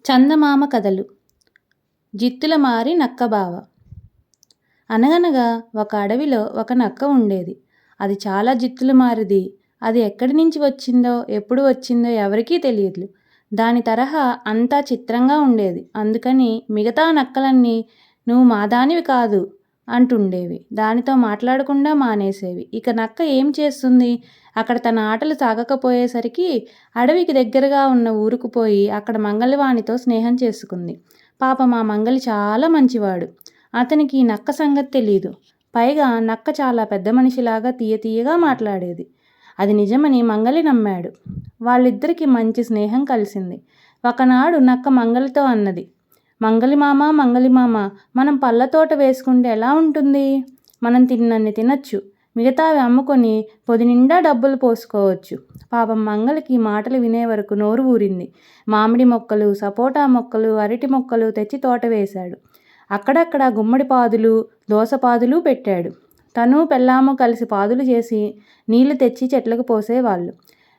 చందమామ కథలు. జిత్తుల మారి నక్కబావ. అనగనగా ఒక అడవిలో ఒక నక్క ఉండేది. అది చాలా జిత్తుల మారిది. అది ఎక్కడి నుంచి వచ్చిందో ఎప్పుడు వచ్చిందో ఎవరికీ తెలియదు. దాని తరహా అంతా చిత్రంగా ఉండేది. అందుకని మిగతా నక్కలన్నీ నువ్వు మాదానివి కాదు అంటుండేవి. దానితో మాట్లాడకుండా మానేసేవి. ఇక నక్క ఏం చేస్తుంది? అక్కడ తన ఆటలు సాగకపోయేసరికి అడవికి దగ్గరగా ఉన్న ఊరుకు పోయి అక్కడ మంగలివానితో స్నేహం చేసుకుంది. పాపం ఆ మంగలి చాలా మంచివాడు. అతనికి ఈ నక్క సంగతి తెలీదు. పైగా నక్క చాలా పెద్ద మనిషిలాగా తీయగా మాట్లాడేది. అది నిజమని మంగలి నమ్మాడు. వాళ్ళిద్దరికీ మంచి స్నేహం కలిసింది. ఒకనాడు నక్క మంగలితో అన్నది, మంగలిమామ, మనం పళ్ళ తోట వేసుకుంటే ఎలా ఉంటుంది? మనం తిన్నన్ని తినచ్చు, మిగతావి అమ్ముకొని పొది నిండా డబ్బులు పోసుకోవచ్చు. పాపం మంగలికి మాటలు వినే వరకు నోరు ఊరింది. మామిడి మొక్కలు, సపోటా మొక్కలు, అరటి మొక్కలు తెచ్చి తోట వేశాడు. అక్కడక్కడ గుమ్మడి పాదులు, దోసపాదులు పెట్టాడు. తను పెళ్ళాము కలిసి పాదులు చేసి నీళ్లు తెచ్చి చెట్లకు పోసేవాళ్ళు.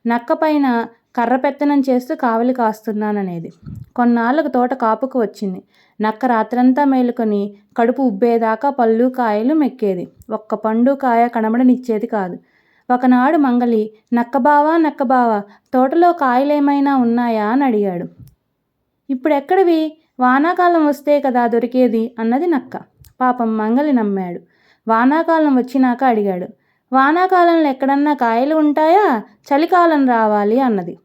నక్క పైన కర్ర పెత్తనం చేస్తూ కావలి కాస్తున్నాననేది. కొన్నాళ్ళకు తోట కాపుకు వచ్చింది. నక్క రాత్రంతా మేలుకొని కడుపు ఉబ్బేదాకా పళ్ళు కాయలు మెక్కేది. ఒక్క పండు కాయ కనబడనిచ్చేది కాదు. ఒకనాడు మంగలి, నక్కబావా, తోటలో కాయలేమైనా ఉన్నాయా అని అడిగాడు. ఇప్పుడెక్కడివి? వానాకాలం వస్తే కదా దొరికేది అన్నది నక్క. పాపం మంగలి నమ్మాడు. వానాకాలం వచ్చినాక అడిగాడు. వానాకాలంలో ఎక్కడన్నా కాయలు ఉంటాయా? చలికాలం రావాలి అన్నది.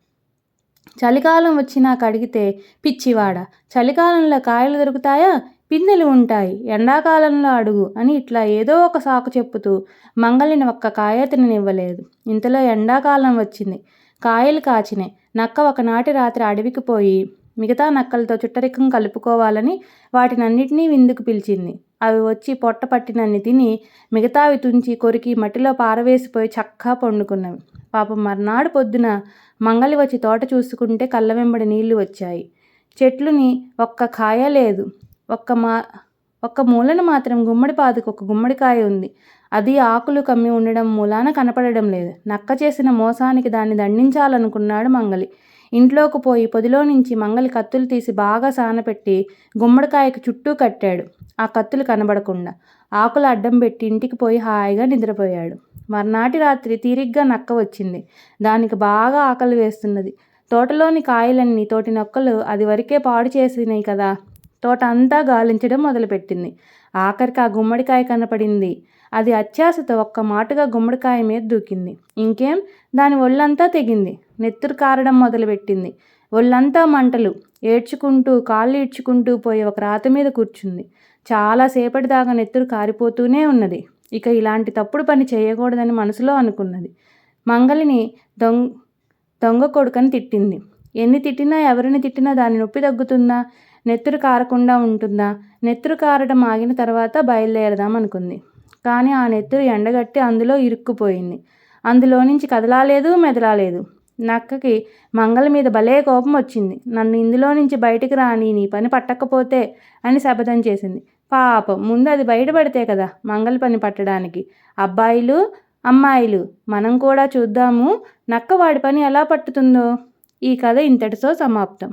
చలికాలం వచ్చినాక అడిగితే, పిచ్చివాడ, చలికాలంలో కాయలు దొరుకుతాయా? పిందెలు ఉంటాయి, ఎండాకాలంలో అడుగు అని ఇట్లా ఏదో ఒక సాకు చెప్పుతూ మంగలిని ఒక్క కాయ తిననివ్వలేదు. ఇంతలో ఎండాకాలం వచ్చింది. కాయలు కాచినాయి. నక్క ఒకనాటి రాత్రి అడవికి పోయి మిగతా నక్కలతో చుట్టరికం కలుపుకోవాలని వాటినన్నిటినీ విందుకు పిలిచింది. అవి వచ్చి పొట్ట పట్టినన్ని తిని మిగతావి తుంచి కొరికి మట్టిలో పారవేసిపోయి చక్కా పండుకున్నవి. పాపం మర్నాడు పొద్దున మంగలి వచ్చి తోట చూసుకుంటే కళ్ళ వెంబడి నీళ్లు వచ్చాయి. చెట్లుని ఒక్క కాయ లేదు. ఒక్క మూలన మాత్రం గుమ్మడి పాదుకు ఒక గుమ్మడికాయ ఉంది. అది ఆకులు కమ్మి ఉండడం మూలాన కనపడడం లేదు. నక్క చేసిన మోసానికి దాన్ని దండించాలనుకున్నాడు మంగలి. ఇంట్లోకి పోయి పొదిలో నుంచి మంగలి కత్తులు తీసి బాగా సానపెట్టి గుమ్మడికాయకు చుట్టూ కట్టాడు. ఆ కత్తులు కనబడకుండా ఆకులు అడ్డం పెట్టి ఇంటికి పోయి హాయిగా నిద్రపోయాడు. మర్నాటి రాత్రి తీరిగ్గా నక్క వచ్చింది. దానికి బాగా ఆకలి వేస్తున్నది. తోటలోని కాయలన్నీ తోటి నక్కలు అది వరకే పాడు చేసినాయి కదా. తోట అంతా గాలించడం మొదలుపెట్టింది. ఆఖరికి ఆ గుమ్మడికాయ కనపడింది. అది అత్యాశతో ఒక్క మాటుగా గుమ్మడికాయ మీద దూకింది. ఇంకేం, దాని ఒళ్ళంతా తెగింది. నెత్తురు కారడం మొదలుపెట్టింది. ఒళ్ళంతా మంటలు. ఏడ్చుకుంటూ కాళ్ళు ఈడ్చుకుంటూ పోయి ఒక రాతి మీద కూర్చుంది. చాలాసేపటి దాకా నెత్తురు కారిపోతూనే ఉన్నది. ఇక ఇలాంటి తప్పుడు పని చేయకూడదని మనసులో అనుకున్నది. మంగలిని దొంగ కొడుకని తిట్టింది. ఎన్ని తిట్టినా ఎవరిని తిట్టినా దాని నొప్పి తగ్గుతుందా? నెత్తురు కారకుండా ఉంటుందా? నెత్తురు కారడం ఆగిన తర్వాత బయలుదేరదాం అనుకుంది. కానీ ఆ నెత్తురు ఎండగట్టి అందులో ఇరుక్కుపోయింది. అందులో నుంచి కదలాలేదు, మెదలాలేదు. నక్కకి మంగలి మీద భలే కోపం వచ్చింది. నన్ను ఇందులో నుంచి బయటికి రాని, నీ పని పట్టకపోతే అని శపథం చేసింది. పాపం, ముందు అది బయటపడితే కదా మంగలి పని పట్టడానికి. అబ్బాయిలు, అమ్మాయిలు, మనం కూడా చూద్దాము నక్క వాడి పని ఎలా పట్టుతుందో. ఈ కథ ఇంతటితో సమాప్తం.